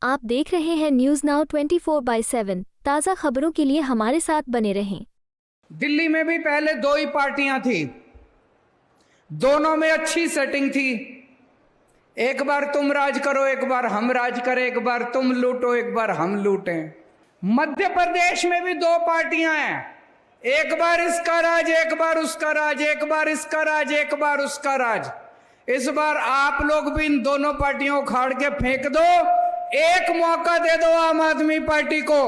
आप देख रहे हैं न्यूज नाउ 24/7। ताज़ा खबरों के लिए हमारे साथ बने रहें। दिल्ली में भी पहले दो ही पार्टियां थी, दोनों में अच्छी सेटिंग थी। एक बार तुम राज करो, एक बार हम राज करें, एक बार तुम लूटो, एक बार हम लूटें। मध्य प्रदेश में भी दो पार्टियां हैं, एक बार इसका राज, एक बार उसका राज, एक बार इसका राज, एक बार उसका राज। इस बार आप लोग भी इन दोनों पार्टियों को उखाड़ के फेंक दो, एक मौका दे दो आम आदमी पार्टी को।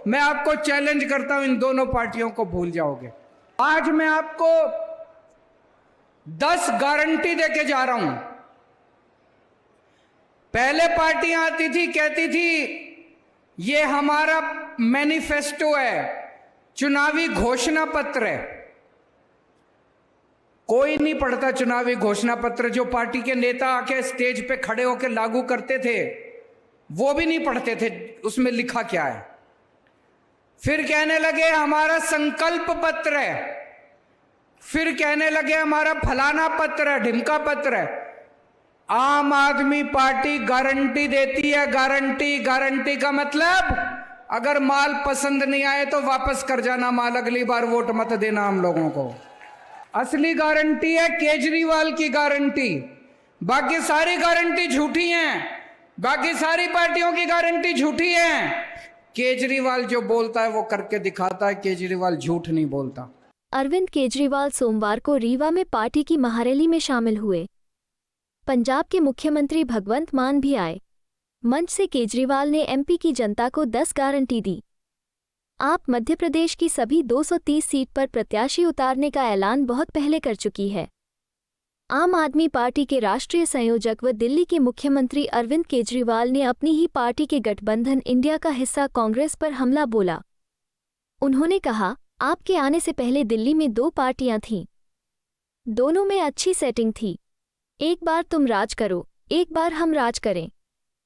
मैं आपको चैलेंज करता हूं, इन दोनों पार्टियों को भूल जाओगे। आज मैं आपको 10 गारंटी देके जा रहा हूं। पहले पार्टियां आती थी, कहती थी ये हमारा मैनिफेस्टो है, चुनावी घोषणा पत्र है। कोई नहीं पढ़ता चुनावी घोषणा पत्र। जो पार्टी के नेता आके स्टेज पे खड़े होकर लागू करते थे वो भी नहीं पढ़ते थे उसमें लिखा क्या है। फिर कहने लगे हमारा संकल्प पत्र है, फिर कहने लगे हमारा फलाना पत्र है, ढिमका पत्र है। आम आदमी पार्टी गारंटी देती है, गारंटी। गारंटी का मतलब अगर माल पसंद नहीं आए तो वापस कर जाना माल, अगली बार वोट मत देना हम लोगों को। असली गारंटी है केजरीवाल की गारंटी। बाकी सारी गारंटी झूठी हैं, बाकी सारी पार्टियों की गारंटी झूठी है। केजरीवाल जो बोलता है वो करके दिखाता है, केजरीवाल झूठ नहीं बोलता। अरविंद केजरीवाल सोमवार को रीवा में पार्टी की महारैली में शामिल हुए। पंजाब के मुख्यमंत्री भगवंत मान भी आए। मंच से केजरीवाल ने एमपी की जनता को 10 गारंटी दी। आप मध्य प्रदेश की सभी 230 सीट पर प्रत्याशी उतारने का ऐलान बहुत पहले कर चुकी है। आम आदमी पार्टी के राष्ट्रीय संयोजक व दिल्ली के मुख्यमंत्री अरविंद केजरीवाल ने अपनी ही पार्टी के गठबंधन इंडिया का हिस्सा कांग्रेस पर हमला बोला। उन्होंने कहा, आपके आने से पहले दिल्ली में 2 पार्टियां थीं, दोनों में अच्छी सेटिंग थी। एक बार तुम राज करो, एक बार हम राज करें।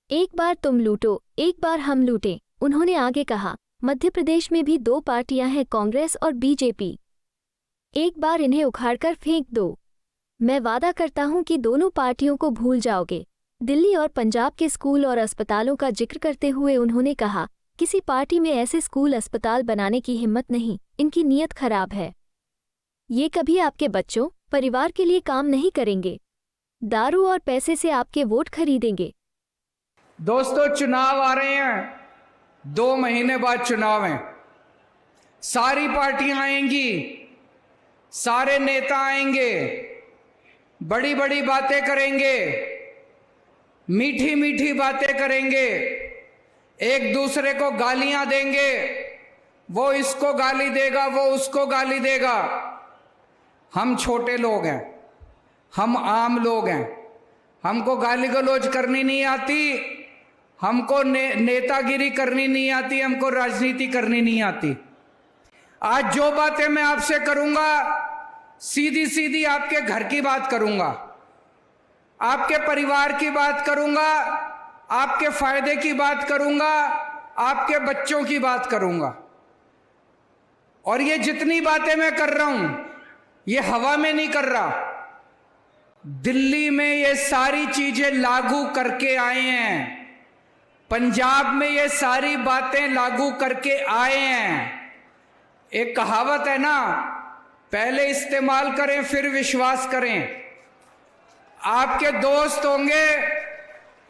एक बार तुम लूटो, एक बार हम लूटें। उन्होंने आगे कहा, मध्य प्रदेश में भी 2 पार्टियां हैं, कांग्रेस और बीजेपी। एक बार इन्हें उखाड़कर फेंक दो। मैं वादा करता हूं कि दोनों पार्टियों को भूल जाओगे। दिल्ली और पंजाब के स्कूल और अस्पतालों का जिक्र करते हुए उन्होंने कहा, किसी पार्टी में ऐसे स्कूल अस्पताल बनाने की हिम्मत नहीं, इनकी नीयत खराब है। ये कभी आपके बच्चों, परिवार के लिए काम नहीं करेंगे, दारू और पैसे से आपके वोट खरीदेंगे। दोस्तों, चुनाव आ रहे हैं, 2 महीने बाद चुनाव हैं। सारी पार्टियां आएंगी, सारे नेता आएंगे, बड़ी बड़ी बातें करेंगे, मीठी मीठी बातें करेंगे, एक दूसरे को गालियां देंगे। वो इसको गाली देगा, वो उसको गाली देगा। हम छोटे लोग हैं, हम आम लोग हैं, हमको गाली गलौज करनी नहीं आती, हमको नेतागिरी करनी नहीं आती, हमको राजनीति करनी नहीं आती। आज जो बातें मैं आपसे करूंगा, सीधी सीधी आपके घर की बात करूंगा, आपके परिवार की बात करूंगा, आपके फायदे की बात करूंगा, आपके बच्चों की बात करूंगा। और ये जितनी बातें मैं कर रहा हूं, ये हवा में नहीं कर रहा। दिल्ली में ये सारी चीजें लागू करके आए हैं, पंजाब में ये सारी बातें लागू करके आए हैं। एक कहावत है ना, पहले इस्तेमाल करें फिर विश्वास करें। आपके दोस्त होंगे,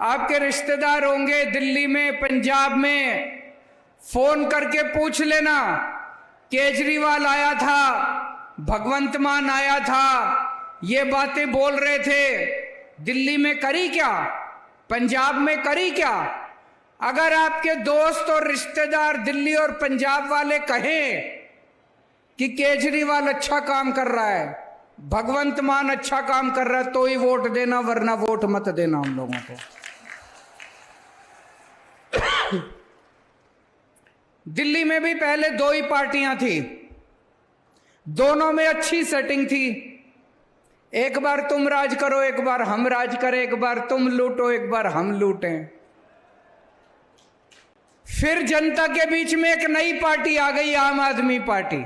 आपके रिश्तेदार होंगे दिल्ली में, पंजाब में, फोन करके पूछ लेना, केजरीवाल आया था, भगवंत मान आया था, ये बातें बोल रहे थे, दिल्ली में करी क्या, पंजाब में करी क्या। अगर आपके दोस्त और रिश्तेदार दिल्ली और पंजाब वाले कहें कि केजरीवाल अच्छा काम कर रहा है, भगवंत मान अच्छा काम कर रहा है, तो ही वोट देना, वरना वोट मत देना हम लोगों को। दिल्ली में भी पहले 2 ही पार्टियां थी, दोनों में अच्छी सेटिंग थी। एक बार तुम राज करो, एक बार हम राज करें, एक बार तुम लूटो, एक बार हम लूटें। फिर जनता के बीच में एक नई पार्टी आ गई, आम आदमी पार्टी।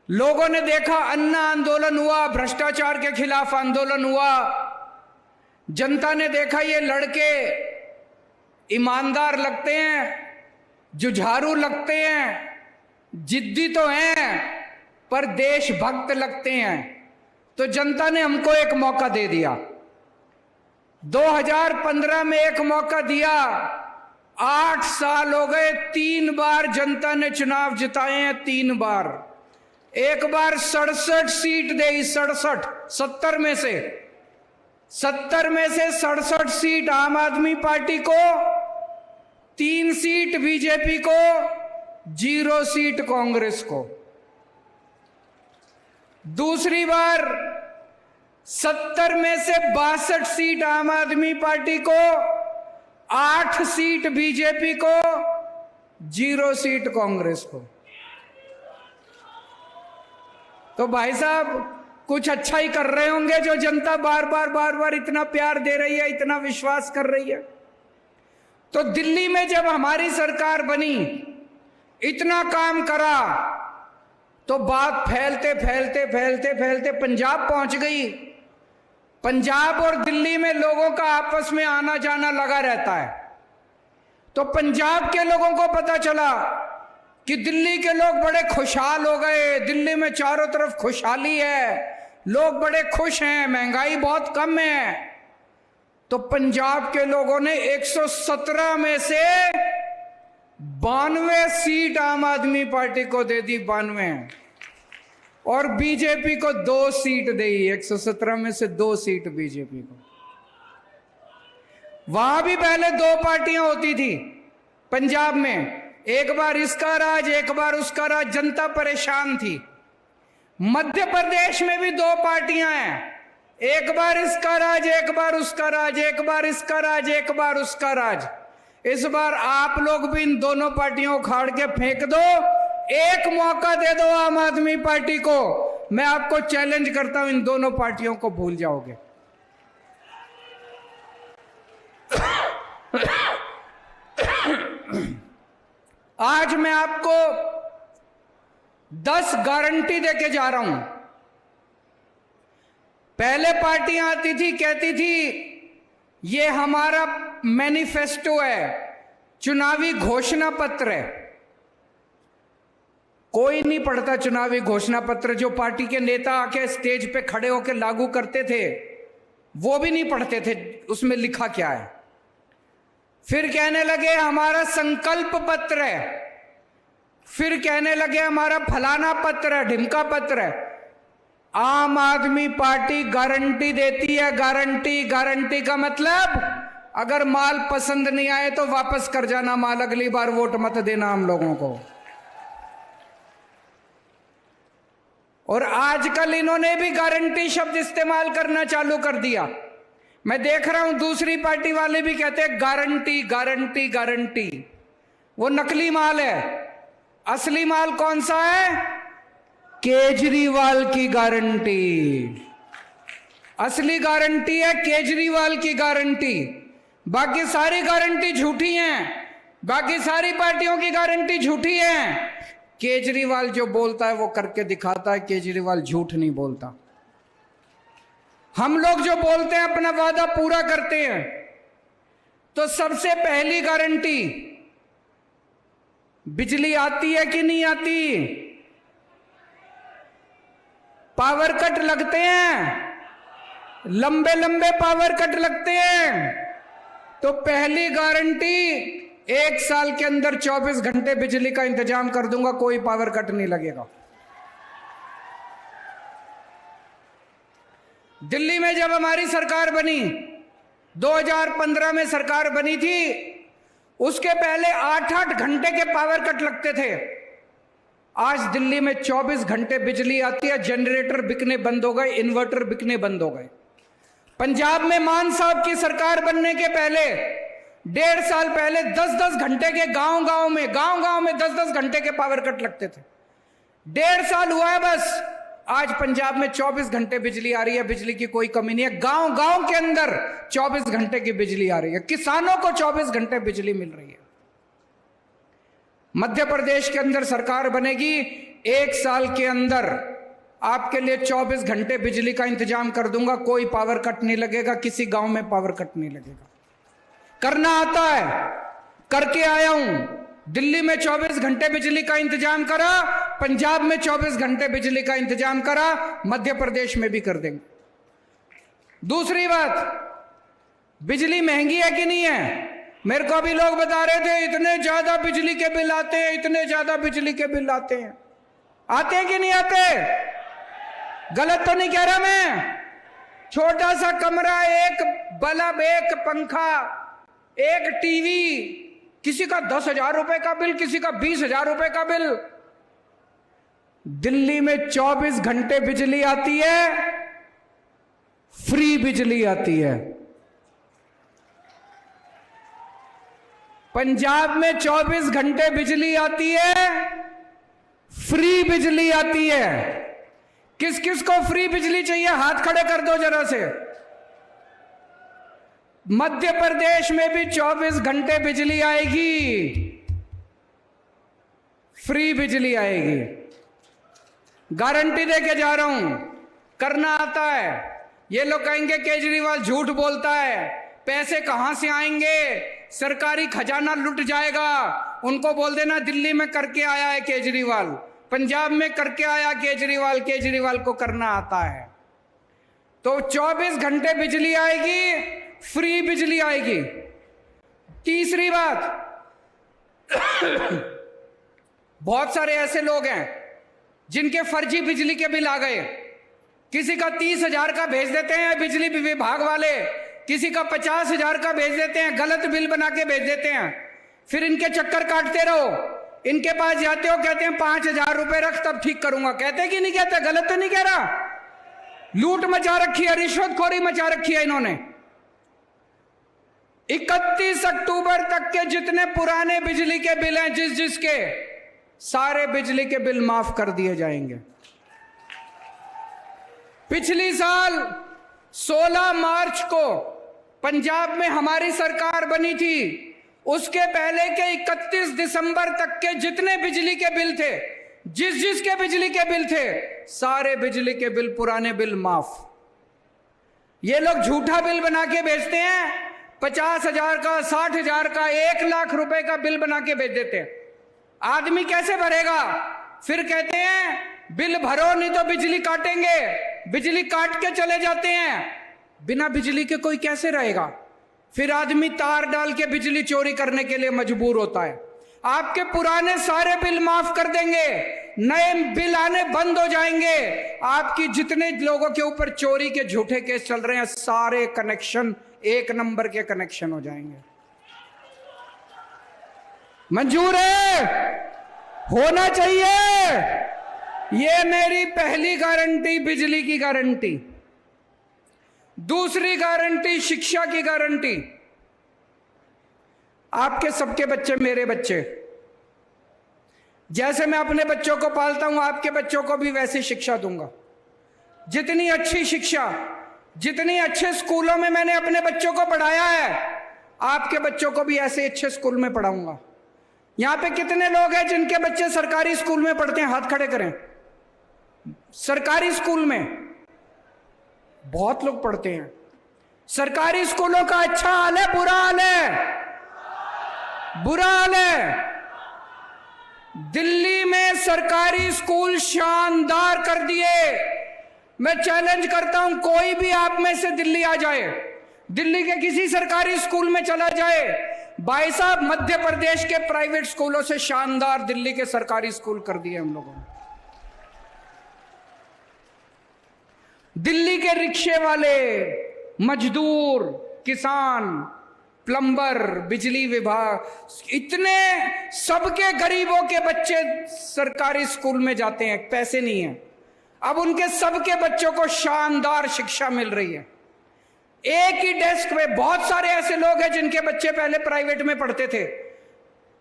लोगों ने देखा, अन्ना आंदोलन हुआ, भ्रष्टाचार के खिलाफ आंदोलन हुआ। जनता ने देखा ये लड़के ईमानदार लगते हैं, जुझारू लगते हैं, जिद्दी तो हैं, पर देशभक्त लगते हैं। तो जनता ने हमको एक मौका दे दिया। 2015 में एक मौका दिया, 8 साल हो गए, 3 बार जनता ने चुनाव जिताए हैं, 3 बार। एक बार 67 सीट दी, 67, 70 में से 67 सीट आम आदमी पार्टी को, 3 सीट बीजेपी को, 0 सीट कांग्रेस को। दूसरी बार 70 में से 62 सीट आम आदमी पार्टी को, 8 सीट बीजेपी को, 0 सीट कांग्रेस को। तो भाई साहब कुछ अच्छा ही कर रहे होंगे जो जनता बार बार इतना प्यार दे रही है, इतना विश्वास कर रही है। तो दिल्ली में जब हमारी सरकार बनी, इतना काम करा, तो बात फैलते पंजाब पहुंच गई। पंजाब और दिल्ली में लोगों का आपस में आना जाना लगा रहता है। तो पंजाब के लोगों को पता चला कि दिल्ली के लोग बड़े खुशहाल हो गए, दिल्ली में चारों तरफ खुशहाली है, लोग बड़े खुश हैं, महंगाई बहुत कम है। तो पंजाब के लोगों ने 117 में से 92 सीट आम आदमी पार्टी को दे दी, 92, और बीजेपी को 2 सीट दी। 117 में से 2 सीट बीजेपी को। वहां भी पहले 2 पार्टियां होती थी पंजाब में, एक बार इसका राज, एक बार उसका राज, जनता परेशान थी। मध्य प्रदेश में भी 2 पार्टियां हैं, एक बार इसका राज, एक बार उसका राज, एक बार इसका राज, एक बार उसका राज। इस बार आप लोग भी इन दोनों पार्टियों को खाड़ के फेंक दो, एक मौका दे दो आम आदमी पार्टी को। मैं आपको चैलेंज करता हूं, इन दोनों पार्टियों को भूल जाओगे। आज मैं आपको 10 गारंटी देके जा रहा हूं। पहले पार्टियां आती थी, कहती थी ये हमारा मैनिफेस्टो है, चुनावी घोषणा पत्र है। कोई नहीं पढ़ता चुनावी घोषणा पत्र। जो पार्टी के नेता आके स्टेज पे खड़े होकर लागू करते थे, वो भी नहीं पढ़ते थे उसमें लिखा क्या है। फिर कहने लगे हमारा संकल्प पत्र है, फिर कहने लगे हमारा फलाना पत्र है, ढिमका पत्र है। आम आदमी पार्टी गारंटी देती है, गारंटी। गारंटी का मतलब अगर माल पसंद नहीं आए तो वापस कर जाना माल, अगली बार वोट मत देना हम लोगों को। और आजकल इन्होंने भी गारंटी शब्द इस्तेमाल करना चालू कर दिया। मैं देख रहा हूं दूसरी पार्टी वाले भी कहते हैं गारंटी गारंटी गारंटी। वो नकली माल है, असली माल कौन सा है? केजरीवाल की गारंटी। असली गारंटी है केजरीवाल की गारंटी। बाकी सारी गारंटी झूठी हैं, बाकी सारी पार्टियों की गारंटी झूठी है। केजरीवाल जो बोलता है वो करके दिखाता है, केजरीवाल झूठ नहीं बोलता। हम लोग जो बोलते हैं अपना वादा पूरा करते हैं। तो सबसे पहली गारंटी, बिजली आती है कि नहीं आती? पावर कट लगते हैं, लंबे लंबे पावर कट लगते हैं। तो पहली गारंटी, 1 साल के अंदर 24 घंटे बिजली का इंतजाम कर दूंगा, कोई पावर कट नहीं लगेगा। दिल्ली में जब हमारी सरकार बनी, 2015 में सरकार बनी थी, उसके पहले 8-8 घंटे के पावर कट लगते थे। आज दिल्ली में 24 घंटे बिजली आती है। जनरेटर बिकने बंद हो गए, इन्वर्टर बिकने बंद हो गए। पंजाब में मान साहब की सरकार बनने के पहले 1.5 साल पहले 10-10 घंटे के गांव गांव में 10-10 घंटे के पावर कट लगते थे। 1.5 साल हुआ है बस, आज पंजाब में 24 घंटे बिजली आ रही है। बिजली की कोई कमी नहीं है। गांव गांव के अंदर 24 घंटे की बिजली आ रही है। किसानों को 24 घंटे बिजली मिल रही है। मध्य प्रदेश के अंदर सरकार बनेगी, 1 साल के अंदर आपके लिए 24 घंटे बिजली का इंतजाम कर दूंगा, कोई पावर कट नहीं लगेगा, किसी गांव में पावर कट नहीं लगेगा। करना आता है, करके आया हूं। दिल्ली में 24 घंटे बिजली का इंतजाम करा, पंजाब में 24 घंटे बिजली का इंतजाम करा, मध्य प्रदेश में भी कर देंगे। दूसरी बात, बिजली महंगी है कि नहीं है? मेरे को अभी लोग बता रहे थे इतने ज्यादा बिजली के बिल आते हैं, इतने ज्यादा बिजली के बिल आते हैं। आते हैं कि नहीं आते? गलत तो नहीं कह रहा मैं? छोटा सा कमरा, एक बल्ब, एक पंखा, एक टीवी, किसी का 10,000 रुपए का बिल, किसी का 20,000 रुपए का बिल। दिल्ली में 24 घंटे बिजली आती है, फ्री बिजली आती है। पंजाब में 24 घंटे बिजली आती है, फ्री बिजली आती है। किस किस को फ्री बिजली चाहिए? हाथ खड़े कर दो जरा से। मध्य प्रदेश में भी 24 घंटे बिजली आएगी, फ्री बिजली आएगी। गारंटी देके जा रहा हूं, करना आता है। ये लोग कहेंगे केजरीवाल झूठ बोलता है, पैसे कहां से आएंगे, सरकारी खजाना लुट जाएगा। उनको बोल देना दिल्ली में करके आया है केजरीवाल, पंजाब में करके आया केजरीवाल, केजरीवाल को करना आता है। तो 24 घंटे बिजली आएगी, फ्री बिजली आएगी। तीसरी बात, बहुत सारे ऐसे लोग हैं जिनके फर्जी बिजली के बिल आ गए। किसी का 30,000 का भेज देते हैं बिजली विभाग वाले, किसी का 50,000 का भेज देते हैं, गलत बिल बना के भेज देते हैं। फिर इनके चक्कर काटते रहो, इनके पास जाते हो, कहते हैं 5,000 रुपए रख तब ठीक करूंगा। कहते कि नहीं कहते? गलत तो नहीं कह रहा? लूट मचा रखी है, रिश्वतखोरी मचा रखी है इन्होंने। 31 अक्टूबर तक के जितने पुराने बिजली के बिल हैं, जिसके सारे बिजली के बिल माफ कर दिए जाएंगे। पिछली साल 16 मार्च को पंजाब में हमारी सरकार बनी थी, उसके पहले के 31 दिसंबर तक के जितने बिजली के बिल थे, जिसके बिजली के बिल थे, सारे बिजली के बिल, पुराने बिल माफ। ये लोग झूठा बिल बना के भेजते हैं, 50,000 का, 60,000 का, 1,00,000 रुपए का बिल बना के भेज देते हैं। आदमी कैसे भरेगा? फिर कहते हैं बिल भरो नहीं तो बिजली काटेंगे। बिजली काट के चले जाते हैं, बिना बिजली के कोई कैसे रहेगा? फिर आदमी तार डाल के बिजली चोरी करने के लिए मजबूर होता है। आपके पुराने सारे बिल माफ कर देंगे, नए बिल आने बंद हो जाएंगे। आपकी जितने लोगों के ऊपर चोरी के झूठे केस चल रहे हैं, सारे कनेक्शन 1 नंबर के कनेक्शन हो जाएंगे। मंजूर है? होना चाहिए। ये मेरी पहली गारंटी, बिजली की गारंटी। दूसरी गारंटी, शिक्षा की गारंटी। आपके सबके बच्चे मेरे बच्चे, जैसे मैं अपने बच्चों को पालता हूं, आपके बच्चों को भी वैसी शिक्षा दूंगा। जितनी अच्छी शिक्षा, जितनी अच्छे स्कूलों में मैंने अपने बच्चों को पढ़ाया है, आपके बच्चों को भी ऐसे अच्छे स्कूल में पढ़ाऊंगा। यहां पे कितने लोग हैं जिनके बच्चे सरकारी स्कूल में पढ़ते हैं? हाथ खड़े करें। सरकारी स्कूल में बहुत लोग पढ़ते हैं। सरकारी स्कूलों का अच्छा हाल है, बुरा हाल है? बुरा हाल है। दिल्ली में सरकारी स्कूल शानदार कर दिए। मैं चैलेंज करता हूं, कोई भी आप में से दिल्ली आ जाए, दिल्ली के किसी सरकारी स्कूल में चला जाए, भाई साहब मध्य प्रदेश के प्राइवेट स्कूलों से शानदार दिल्ली के सरकारी स्कूल कर दिए हम लोगों ने। दिल्ली के रिक्शे वाले, मजदूर, किसान, प्लम्बर, बिजली विभाग, इतने सबके गरीबों के बच्चे सरकारी स्कूल में जाते हैं, पैसे नहीं है। अब उनके सबके बच्चों को शानदार शिक्षा मिल रही है। एक ही डेस्क पे बहुत सारे ऐसे लोग हैं जिनके बच्चे पहले प्राइवेट में पढ़ते थे।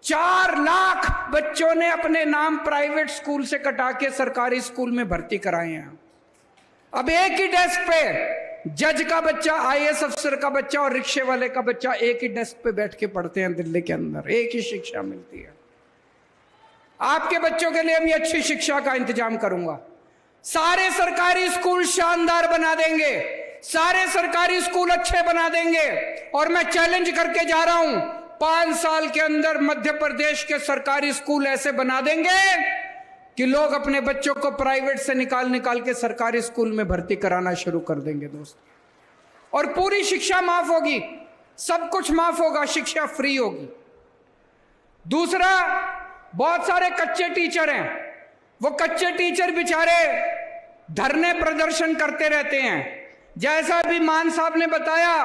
4 लाख बच्चों ने अपने नाम प्राइवेट स्कूल से कटा के सरकारी स्कूल में भर्ती कराए हैं। अब एक ही डेस्क पे जज का बच्चा, IAS अफसर का बच्चा और रिक्शे वाले का बच्चा एक ही डेस्क पे बैठ के पढ़ते हैं दिल्ली के अंदर। एक ही शिक्षा मिलती है। आपके बच्चों के लिए भी अच्छी शिक्षा का इंतजाम करूंगा। सारे सरकारी स्कूल शानदार बना देंगे, सारे सरकारी स्कूल अच्छे बना देंगे। और मैं चैलेंज करके जा रहा हूं, 5 साल के अंदर मध्य प्रदेश के सरकारी स्कूल ऐसे बना देंगे कि लोग अपने बच्चों को प्राइवेट से निकाल निकाल के सरकारी स्कूल में भर्ती कराना शुरू कर देंगे दोस्त। और पूरी शिक्षा माफ होगी, सब कुछ माफ होगा, शिक्षा फ्री होगी। दूसरा, बहुत सारे कच्चे टीचर हैं, वो कच्चे टीचर बेचारे धरने प्रदर्शन करते रहते हैं। जैसा अभी मान साहब ने बताया,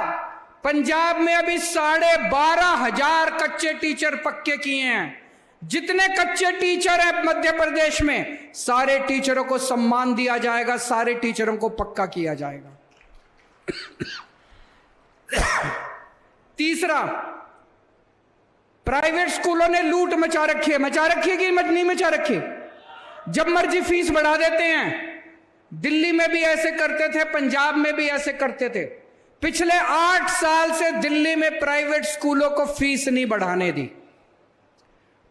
पंजाब में अभी 12,500 कच्चे टीचर पक्के किए हैं। जितने कच्चे टीचर हैं मध्य प्रदेश में, सारे टीचरों को सम्मान दिया जाएगा, सारे टीचरों को पक्का किया जाएगा। तीसरा, प्राइवेट स्कूलों ने लूट मचा रखी है कि नहीं मचा रखी? जब मर्जी फीस बढ़ा देते हैं। दिल्ली में भी ऐसे करते थे, पंजाब में भी ऐसे करते थे। पिछले 8 साल से दिल्ली में प्राइवेट स्कूलों को फीस नहीं बढ़ाने दी,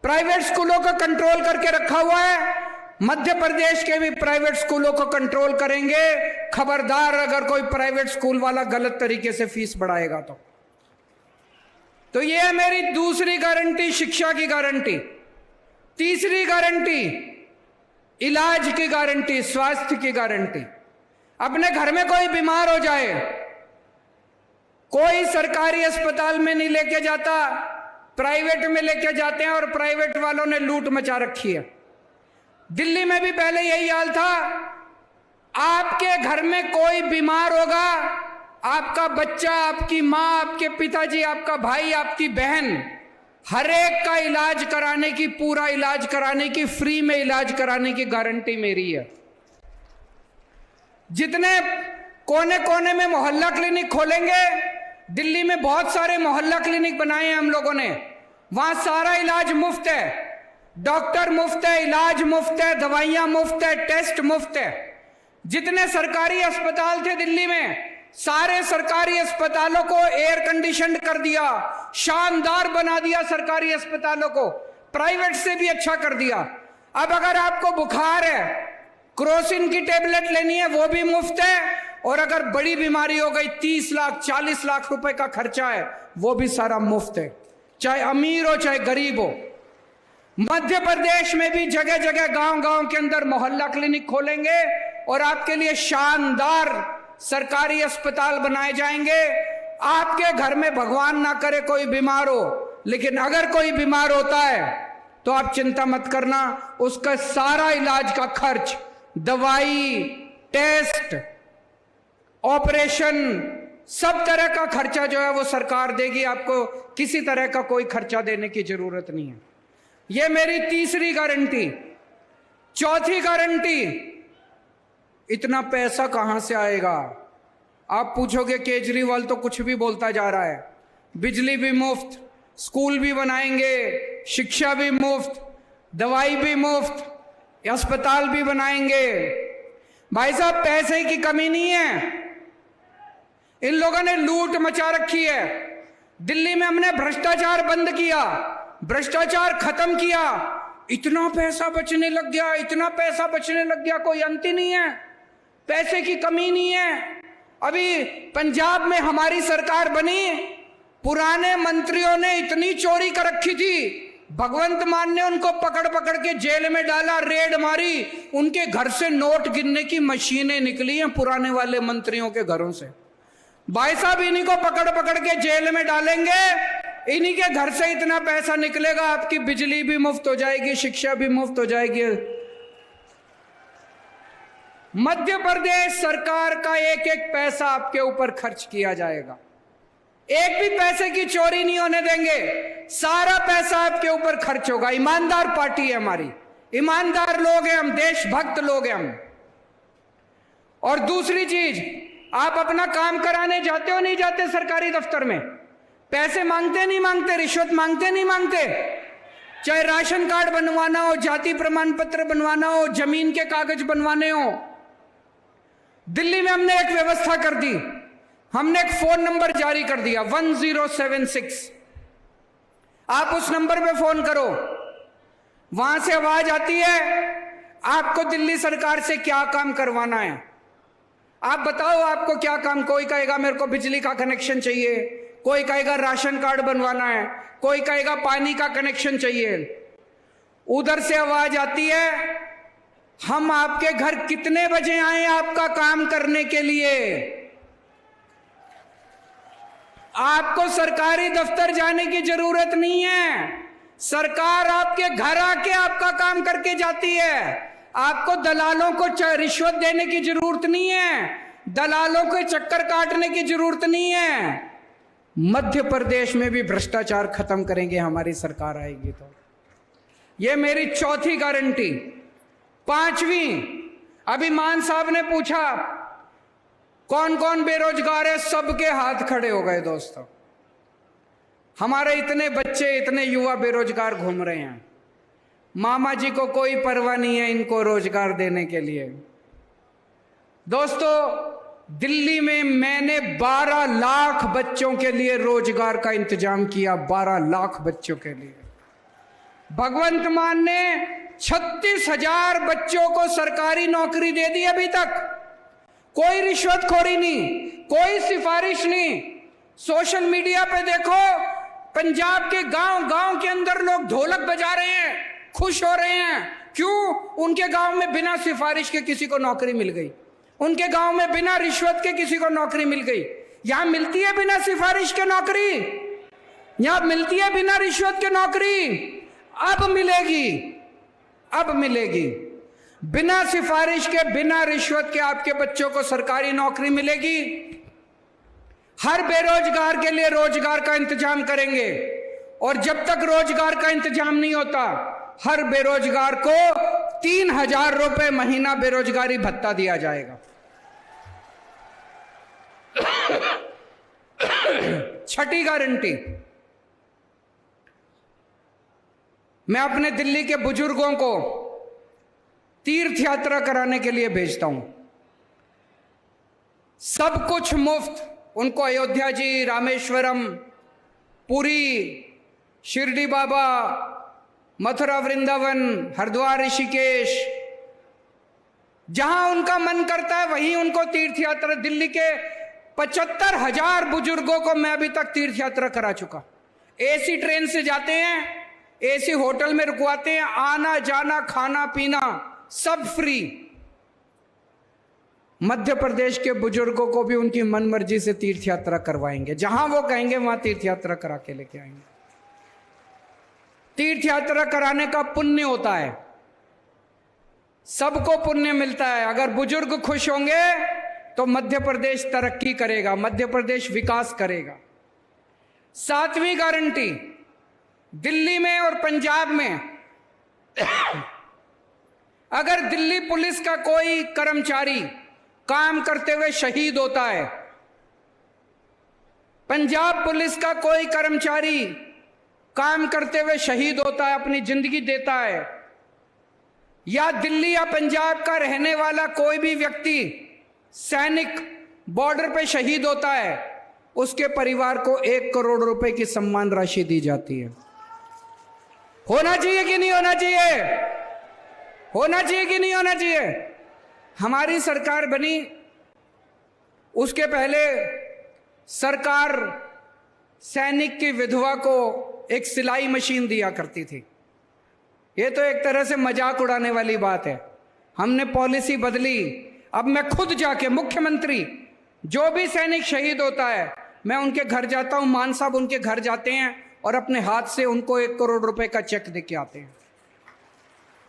प्राइवेट स्कूलों को कंट्रोल करके रखा हुआ है। मध्य प्रदेश के भी प्राइवेट स्कूलों को कंट्रोल करेंगे। खबरदार अगर कोई प्राइवेट स्कूल वाला गलत तरीके से फीस बढ़ाएगा तो ये है मेरी दूसरी गारंटी, शिक्षा की गारंटी। तीसरी गारंटी, इलाज की गारंटी, स्वास्थ्य की गारंटी। अपने घर में कोई बीमार हो जाए, कोई सरकारी अस्पताल में नहीं लेके जाता, प्राइवेट में लेके जाते हैं, और प्राइवेट वालों ने लूट मचा रखी है। दिल्ली में भी पहले यही हाल था। आपके घर में कोई बीमार होगा, आपका बच्चा, आपकी मां, आपके पिताजी, आपका भाई, आपकी बहन, हर एक का इलाज कराने की, पूरा इलाज कराने की, फ्री में इलाज कराने की गारंटी मेरी है। जितने कोने कोने में मोहल्ला क्लिनिक खोलेंगे, दिल्ली में बहुत सारे मोहल्ला क्लिनिक बनाए हैं हम लोगों ने, वहां सारा इलाज मुफ्त है, डॉक्टर मुफ्त है, इलाज मुफ्त है, दवाइयां मुफ्त है, टेस्ट मुफ्त है। जितने सरकारी अस्पताल थे दिल्ली में, सारे सरकारी अस्पतालों को एयर कंडीशन कर दिया, शानदार बना दिया सरकारी अस्पतालों को, प्राइवेट से भी अच्छा कर दिया। अब अगर आपको बुखार है, क्रोसिन की टेबलेट लेनी है, वो भी मुफ्त है। और अगर बड़ी बीमारी हो गई, 30 लाख 40 लाख रुपए का खर्चा है, वो भी सारा मुफ्त है, चाहे अमीर हो चाहे गरीब हो। मध्य प्रदेश में भी जगह जगह, गांव गांव के अंदर मोहल्ला क्लिनिक खोलेंगे और आपके लिए शानदार सरकारी अस्पताल बनाए जाएंगे। आपके घर में भगवान ना करे कोई बीमार हो, लेकिन अगर कोई बीमार होता है तो आप चिंता मत करना, उसका सारा इलाज का खर्च, दवाई, टेस्ट, ऑपरेशन, सब तरह का खर्चा जो है वो सरकार देगी। आपको किसी तरह का कोई खर्चा देने की जरूरत नहीं है। ये मेरी तीसरी गारंटी। चौथी गारंटी, इतना पैसा कहां से आएगा? आप पूछोगे केजरीवाल तो कुछ भी बोलता जा रहा है। बिजली भी मुफ्त, स्कूल भी बनाएंगे, शिक्षा भी मुफ्त, दवाई भी मुफ्त, अस्पताल भी बनाएंगे। भाई साहब, पैसे की कमी नहीं है। इन लोगों ने लूट मचा रखी है। दिल्ली में हमने भ्रष्टाचार बंद किया, भ्रष्टाचार खत्म किया, इतना पैसा बचने लग गया, इतना पैसा बचने लग गया, कोई अंत ही नहीं है। पैसे की कमी नहीं है। अभी पंजाब में हमारी सरकार बनी, पुराने मंत्रियों ने इतनी चोरी कर रखी थी, भगवंत मान ने उनको पकड़ पकड़ के जेल में डाला, रेड मारी, उनके घर से नोट गिनने की मशीनें निकली हैं पुराने वाले मंत्रियों के घरों से। भाई साहब, इन्हीं को पकड़ पकड़ के जेल में डालेंगे, इन्हीं के घर से इतना पैसा निकलेगा, आपकी बिजली भी मुफ्त हो जाएगी, शिक्षा भी मुफ्त हो जाएगी। मध्य प्रदेश सरकार का एक एक पैसा आपके ऊपर खर्च किया जाएगा। एक भी पैसे की चोरी नहीं होने देंगे, सारा पैसा आपके ऊपर खर्च होगा। ईमानदार पार्टी है हमारी, ईमानदार लोग हैं हम, देशभक्त लोग हैं हम। और दूसरी चीज, आप अपना काम कराने जाते हो नहीं जाते सरकारी दफ्तर में? पैसे मांगते नहीं मांगते, रिश्वत मांगते नहीं मांगते? चाहे राशन कार्ड बनवाना हो, जाति प्रमाण पत्र बनवाना हो, जमीन के कागज बनवाने हो। दिल्ली में हमने एक व्यवस्था कर दी, हमने एक फोन नंबर जारी कर दिया 1076। आप उस नंबर पे फोन करो, वहां से आवाज आती है आपको दिल्ली सरकार से क्या काम करवाना है। आप बताओ आपको क्या काम। कोई कहेगा मेरे को बिजली का कनेक्शन चाहिए, कोई कहेगा राशन कार्ड बनवाना है, कोई कहेगा पानी का कनेक्शन चाहिए। उधर से आवाज आती है हम आपके घर कितने बजे आए आपका काम करने के लिए। आपको सरकारी दफ्तर जाने की जरूरत नहीं है, सरकार आपके घर आके आपका काम करके जाती है। आपको दलालों को रिश्वत देने की जरूरत नहीं है, दलालों के चक्कर काटने की जरूरत नहीं है। मध्य प्रदेश में भी भ्रष्टाचार खत्म करेंगे हमारी सरकार आएगी तो। यह मेरी चौथी गारंटी। पांचवी, अभी मान साहब ने पूछा कौन कौन बेरोजगार है, सबके हाथ खड़े हो गए दोस्तों। हमारे इतने बच्चे, इतने युवा बेरोजगार घूम रहे हैं, मामा जी को कोई परवाह नहीं है इनको रोजगार देने के लिए। दोस्तों दिल्ली में मैंने 12 लाख बच्चों के लिए रोजगार का इंतजाम किया, 12 लाख बच्चों के लिए। भगवंत मान ने 36,000 बच्चों को सरकारी नौकरी दे दी अभी तक। कोई रिश्वतखोरी नहीं, कोई सिफारिश नहीं। सोशल मीडिया पे देखो, पंजाब के गांव गांव के अंदर लोग ढोलक बजा रहे हैं, खुश हो रहे हैं। क्यों? उनके गांव में बिना सिफारिश के किसी को नौकरी मिल गई, उनके गांव में बिना रिश्वत के किसी को नौकरी मिल गई। यहां मिलती है बिना सिफारिश के नौकरी, यहां मिलती है बिना रिश्वत के नौकरी। अब मिलेगी, अब मिलेगी। बिना सिफारिश के, बिना रिश्वत के आपके बच्चों को सरकारी नौकरी मिलेगी। हर बेरोजगार के लिए रोजगार का इंतजाम करेंगे, और जब तक रोजगार का इंतजाम नहीं होता, हर बेरोजगार को 3,000 रुपए महीना बेरोजगारी भत्ता दिया जाएगा। छठी गारंटी, मैं अपने दिल्ली के बुजुर्गों को तीर्थ यात्रा कराने के लिए भेजता हूं, सब कुछ मुफ्त। उनको अयोध्या जी, रामेश्वरम, पुरी, शिरडी बाबा, मथुरा वृंदावन, हरिद्वार, ऋषिकेश, जहां उनका मन करता है वहीं उनको तीर्थ यात्रा। दिल्ली के 75,000 बुजुर्गों को मैं अभी तक तीर्थ यात्रा करा चुका। एसी ट्रेन से जाते हैं, एसी होटल में रुकवाते हैं, आना जाना खाना पीना सब फ्री। मध्य प्रदेश के बुजुर्गों को भी उनकी मन मर्जी से तीर्थ यात्रा करवाएंगे, जहां वो कहेंगे वहां तीर्थ यात्रा करा के लेके आएंगे। तीर्थ यात्रा कराने का पुण्य होता है, सबको पुण्य मिलता है। अगर बुजुर्ग खुश होंगे तो मध्य प्रदेश तरक्की करेगा, मध्य प्रदेश विकास करेगा। सातवीं गारंटी, दिल्ली में और पंजाब में अगर दिल्ली पुलिस का कोई कर्मचारी काम करते हुए शहीद होता है, पंजाब पुलिस का कोई कर्मचारी काम करते हुए शहीद होता है, अपनी जिंदगी देता है, या दिल्ली या पंजाब का रहने वाला कोई भी व्यक्ति सैनिक बॉर्डर पे शहीद होता है, उसके परिवार को 1 करोड़ रुपए की सम्मान राशि दी जाती है। होना चाहिए कि नहीं होना चाहिए? होना चाहिए कि नहीं होना चाहिए? हमारी सरकार बनी उसके पहले सरकार सैनिक की विधवा को एक सिलाई मशीन दिया करती थी। ये तो एक तरह से मजाक उड़ाने वाली बात है। हमने पॉलिसी बदली, अब मैं खुद जाके, मुख्यमंत्री, जो भी सैनिक शहीद होता है मैं उनके घर जाता हूं, मान साहब उनके घर जाते हैं और अपने हाथ से उनको 1 करोड़ रुपए का चेक दे के आते हैं।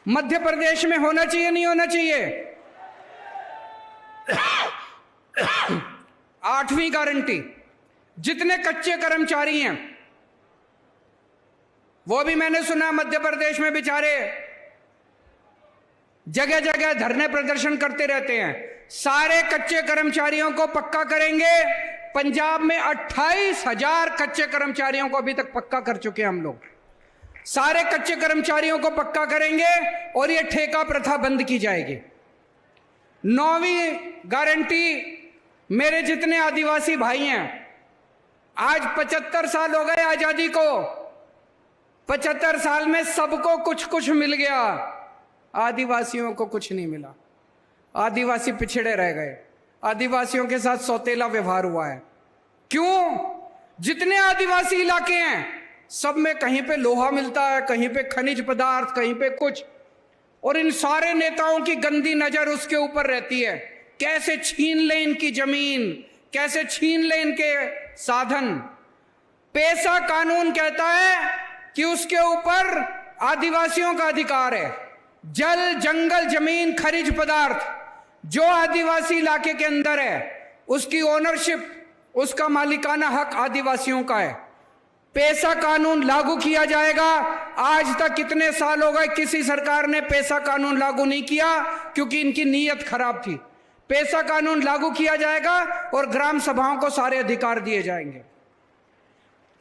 मध्य प्रदेश में होना चाहिए नहीं होना चाहिए? 8वीं गारंटी, जितने कच्चे कर्मचारी हैं, वो भी मैंने सुना मध्य प्रदेश में बेचारे जगह जगह धरने प्रदर्शन करते रहते हैं। सारे कच्चे कर्मचारियों को पक्का करेंगे। पंजाब में 28,000 कच्चे कर्मचारियों को अभी तक पक्का कर चुके हैं हम लोग। सारे कच्चे कर्मचारियों को पक्का करेंगे और ये ठेका प्रथा बंद की जाएगी। 9वीं गारंटी, मेरे जितने आदिवासी भाई हैं, आज 75 साल हो गए आजादी को, 75 साल में सबको कुछ कुछ मिल गया, आदिवासियों को कुछ नहीं मिला। आदिवासी पिछड़े रह गए। आदिवासियों के साथ सौतेला व्यवहार हुआ है। क्यों? जितने आदिवासी इलाके हैं सब में कहीं पे लोहा मिलता है, कहीं पे खनिज पदार्थ, कहीं पे कुछ, और इन सारे नेताओं की गंदी नजर उसके ऊपर रहती है। कैसे छीन ले इनकी जमीन, कैसे छीन ले इनके साधन। पेसा कानून कहता है कि उसके ऊपर आदिवासियों का अधिकार है। जल, जंगल, जमीन, खनिज पदार्थ जो आदिवासी इलाके के अंदर है उसकी ओनरशिप, उसका मालिकाना हक आदिवासियों का है। पेसा कानून लागू किया जाएगा। आज तक कितने साल हो गए किसी सरकार ने पेसा कानून लागू नहीं किया, क्योंकि इनकी नीयत खराब थी। पेसा कानून लागू किया जाएगा और ग्राम सभाओं को सारे अधिकार दिए जाएंगे।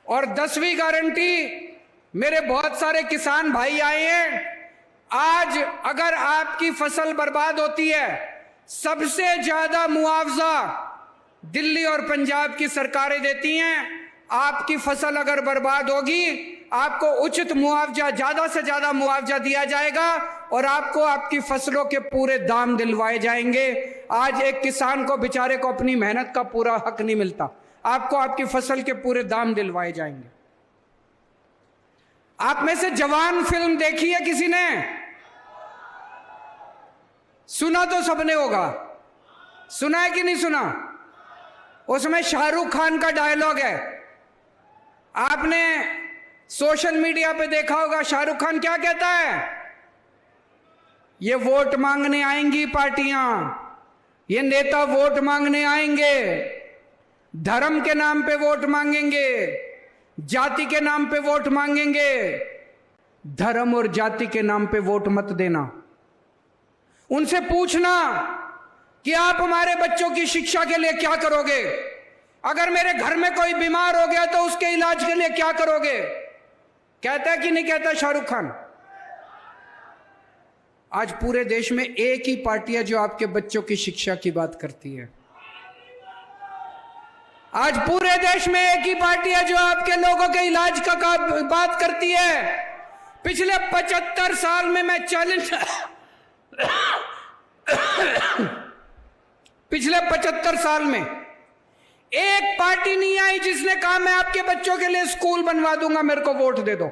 और 10वीं गारंटी, मेरे बहुत सारे किसान भाई आए हैं। आज अगर आपकी फसल बर्बाद होती है, सबसे ज्यादा मुआवजा दिल्ली और पंजाब की सरकारें देती हैं। आपकी फसल अगर बर्बाद होगी, आपको उचित मुआवजा, ज्यादा से ज्यादा मुआवजा दिया जाएगा और आपको आपकी फसलों के पूरे दाम दिलवाए जाएंगे। आज एक किसान को बेचारे को अपनी मेहनत का पूरा हक नहीं मिलता, आपको आपकी फसल के पूरे दाम दिलवाए जाएंगे। आप में से जवान फिल्म देखी है किसी ने? सुना तो सबने होगा, सुना है कि नहीं सुना? उसमें शाहरुख खान का डायलॉग है, आपने सोशल मीडिया पे देखा होगा। शाहरुख खान क्या कहता है? ये वोट मांगने आएंगी पार्टियां, ये नेता वोट मांगने आएंगे, धर्म के नाम पे वोट मांगेंगे, जाति के नाम पे वोट मांगेंगे। धर्म और जाति के नाम पे वोट मत देना। उनसे पूछना कि आप हमारे बच्चों की शिक्षा के लिए क्या करोगे? अगर मेरे घर में कोई बीमार हो गया तो उसके इलाज के लिए क्या करोगे? कहता है कि नहीं कहता शाहरुख खान? आज पूरे देश में एक ही पार्टी है जो आपके बच्चों की शिक्षा की बात करती है। आज पूरे देश में एक ही पार्टी है जो आपके लोगों के इलाज का बात करती है। पिछले 75 साल में मैं चैलेंज पिछले 75 साल में एक पार्टी नहीं आई जिसने कहा मैं आपके बच्चों के लिए स्कूल बनवा दूंगा, मेरे को वोट दे दो।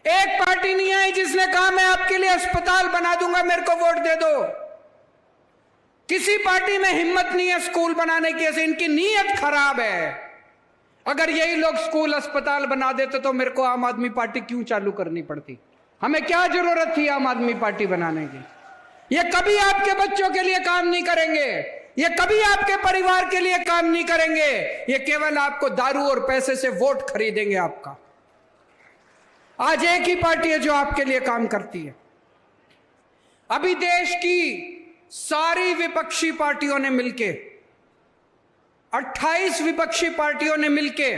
एक पार्टी नहीं आई जिसने कहा मैं आपके लिए अस्पताल बना दूंगा, मेरे को वोट दे दो। किसी पार्टी में हिम्मत नहीं है स्कूल बनाने की, ऐसे इनकी नीयत खराब है। अगर यही लोग स्कूल अस्पताल बना देते तो मेरे को आम आदमी पार्टी क्यों चालू करनी पड़ती? हमें क्या जरूरत थी आम आदमी पार्टी बनाने की? ये कभी आपके बच्चों के लिए काम नहीं करेंगे, ये कभी आपके परिवार के लिए काम नहीं करेंगे। ये केवल आपको दारू और पैसे से वोट खरीदेंगे आपका। आज एक ही पार्टी है जो आपके लिए काम करती है। अभी देश की सारी विपक्षी पार्टियों ने मिलके, 28 विपक्षी पार्टियों ने मिलके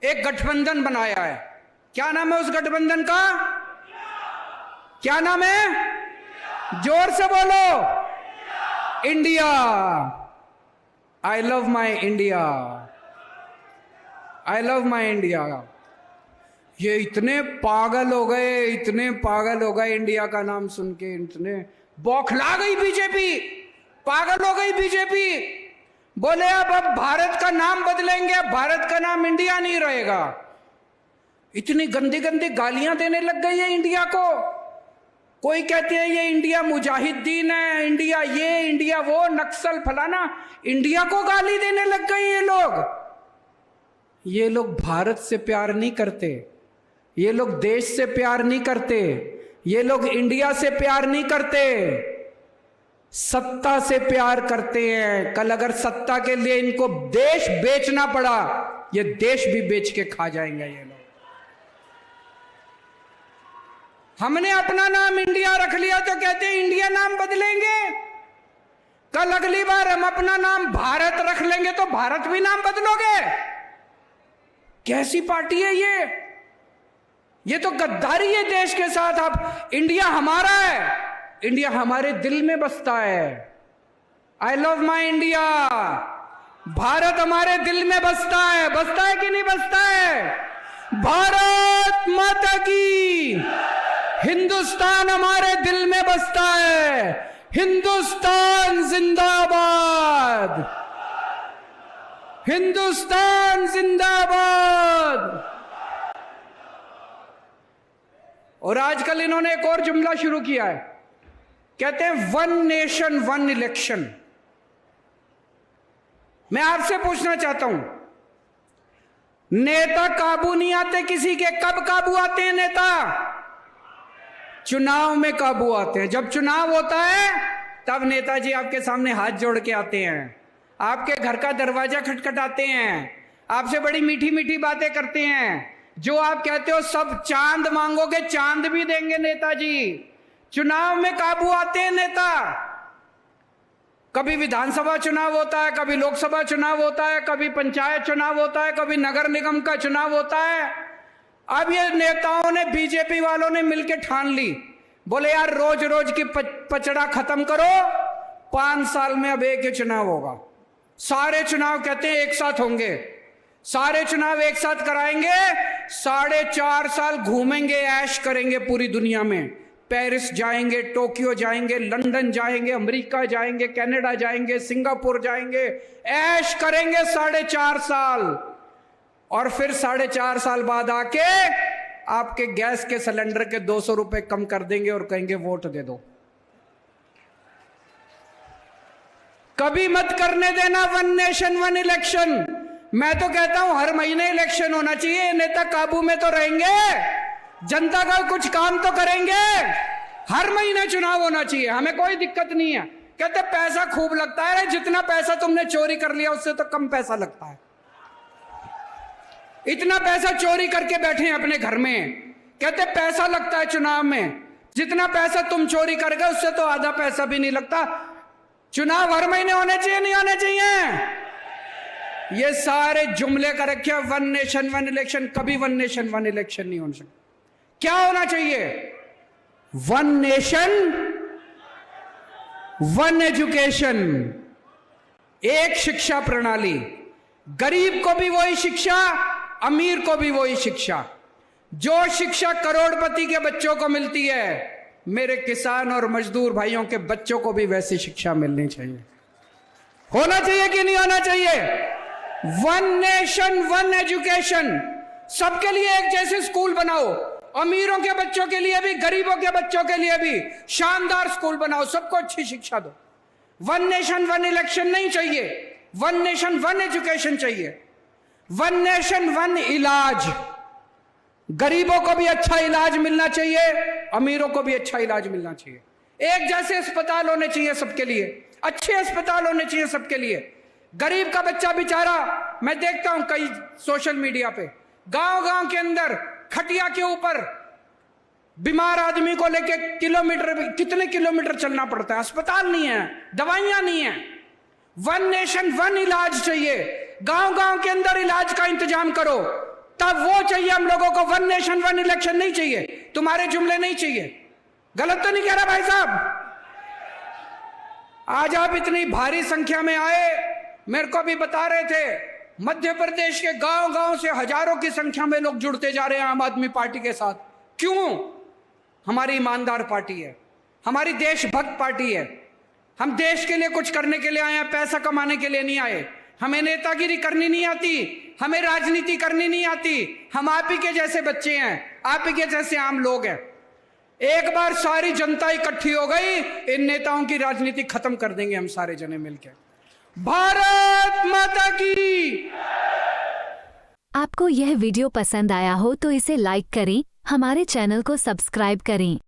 एक गठबंधन बनाया है। क्या नाम है उस गठबंधन का? क्या नाम है? जोर से बोलो। India. I love my India, I love my India. ये इतने पागल हो गए, इतने पागल हो गए इंडिया का नाम सुन के, इतने बौखला गई बीजेपी, पागल हो गई बीजेपी। बोले अब भारत का नाम बदलेंगे, अब भारत का नाम इंडिया नहीं रहेगा। इतनी गंदी गंदी गालियां देने लग गई है इंडिया को। कोई कहते हैं ये इंडिया मुजाहिदीन है, इंडिया ये, इंडिया वो, नक्सल फलाना। इंडिया को गाली देने लग गए ये लोग। ये लोग भारत से प्यार नहीं करते, ये लोग देश से प्यार नहीं करते, ये लोग इंडिया से प्यार नहीं करते, सत्ता से प्यार करते हैं। कल अगर सत्ता के लिए इनको देश बेचना पड़ा, ये देश भी बेच के खा जाएंगे ये लोग। हमने अपना नाम इंडिया रख लिया तो कहते हैं इंडिया नाम बदलेंगे। कल अगली बार हम अपना नाम भारत रख लेंगे तो भारत भी नाम बदलोगे। कैसी पार्टी है ये? ये तो गद्दारी है देश के साथ। आप, इंडिया हमारा है, इंडिया हमारे दिल में बसता है। I love my India. Bharat हमारे दिल में बसता है। बसता है कि नहीं बसता है? भारत माता की। हिंदुस्तान हमारे दिल में बसता है, हिंदुस्तान जिंदाबाद, हिंदुस्तान जिंदाबाद। और आजकल इन्होंने एक और जुमला शुरू किया है, कहते हैं वन नेशन वन इलेक्शन। मैं आपसे पूछना चाहता हूं, नेता काबू नहीं आते किसी के, कब काबू आते हैं नेता? चुनाव में काबू आते हैं। जब चुनाव होता है तब नेताजी आपके सामने हाथ जोड़ के आते हैं, आपके घर का दरवाजा खटखटाते हैं, आपसे बड़ी मीठी मीठी बातें करते हैं। जो आप कहते हो सब चांद मांगोगे, चांद भी देंगे नेताजी। चुनाव में काबू आते हैं नेता। कभी विधानसभा चुनाव होता है, कभी लोकसभा चुनाव होता है, कभी पंचायत चुनाव होता है, कभी नगर निगम का चुनाव होता है। अब ये नेताओं ने, बीजेपी वालों ने मिलकर ठान ली, बोले यार रोज रोज की पचड़ा खत्म करो, 5 साल में अब एक ही चुनाव होगा। सारे चुनाव कहते हैं एक साथ होंगे, सारे चुनाव एक साथ कराएंगे, 4.5 साल घूमेंगे, ऐश करेंगे पूरी दुनिया में। पेरिस जाएंगे, टोक्यो जाएंगे, लंदन जाएंगे, अमेरिका जाएंगे, कनाडा जाएंगे, सिंगापुर जाएंगे, ऐश करेंगे 4.5 साल। और फिर 4.5 साल बाद आके आपके गैस के सिलेंडर के 200 रुपए कम कर देंगे और कहेंगे वोट दे दो। कभी मत करने देना वन नेशन वन इलेक्शन। मैं तो कहता हूं हर महीने इलेक्शन होना चाहिए। नेता काबू में तो रहेंगे, जनता का कुछ काम तो करेंगे। हर महीने चुनाव होना चाहिए, हमें कोई दिक्कत नहीं है। कहते पैसा खूब लगता है, जितना पैसा तुमने चोरी कर लिया उससे तो कम पैसा लगता है। इतना पैसा चोरी करके बैठे हैं अपने घर में, कहते पैसा लगता है चुनाव में। जितना पैसा तुम चोरी कर गए उससे तो आधा पैसा भी नहीं लगता। चुनाव हर महीने होने चाहिए, नहीं होने चाहिए? ये सारे जुमले कर रखे वन नेशन वन इलेक्शन। कभी वन नेशन वन इलेक्शन नहीं हो सकता। क्या होना चाहिए? वन नेशन वन एजुकेशन, एक शिक्षा प्रणाली। गरीब को भी वही शिक्षा, अमीर को भी वही शिक्षा। जो शिक्षा करोड़पति के बच्चों को मिलती है, मेरे किसान और मजदूर भाइयों के बच्चों को भी वैसी शिक्षा मिलनी चाहिए। होना चाहिए कि नहीं होना चाहिए? One nation one education. सबके लिए एक जैसे स्कूल बनाओ, अमीरों के बच्चों के लिए भी, गरीबों के बच्चों के लिए भी शानदार स्कूल बनाओ, सबको अच्छी शिक्षा दो। वन नेशन वन इलेक्शन नहीं चाहिए, वन नेशन वन एजुकेशन चाहिए। वन नेशन वन इलाज। गरीबों को भी अच्छा इलाज मिलना चाहिए, अमीरों को भी अच्छा इलाज मिलना चाहिए। एक जैसे अस्पताल होने चाहिए सबके लिए, अच्छे अस्पताल होने चाहिए सबके लिए। गरीब का बच्चा बेचारा, मैं देखता हूं कई सोशल मीडिया पे, गांव-गांव के अंदर खटिया के ऊपर बीमार आदमी को लेके कितने किलोमीटर चलना पड़ता है। अस्पताल नहीं है, दवाइयां नहीं है। वन नेशन वन इलाज चाहिए। गांव-गांव के अंदर इलाज का इंतजाम करो, तब वो चाहिए हम लोगों को। वन नेशन वन इलेक्शन नहीं चाहिए, तुम्हारे जुमले नहीं चाहिए। गलत तो नहीं कह रहा भाई साहब? आज आप इतनी भारी संख्या में आए, मेरे को भी बता रहे थे मध्य प्रदेश के गांव-गांव से हजारों की संख्या में लोग जुड़ते जा रहे हैं आम आदमी पार्टी के साथ। क्यों? हमारी ईमानदार पार्टी है, हमारी देशभक्त पार्टी है। हम देश के लिए कुछ करने के लिए आए हैं, पैसा कमाने के लिए नहीं आए। हमें नेतागिरी करनी नहीं आती, हमें राजनीति करनी नहीं आती। हम आप ही के जैसे बच्चे हैं, आप ही के जैसे आम लोग हैं। एक बार सारी जनता इकट्ठी हो गई, इन नेताओं की राजनीति खत्म कर देंगे हम सारे जने मिलकर। भारत माता की। आपको यह वीडियो पसंद आया हो तो इसे लाइक करें, हमारे चैनल को सब्सक्राइब करें।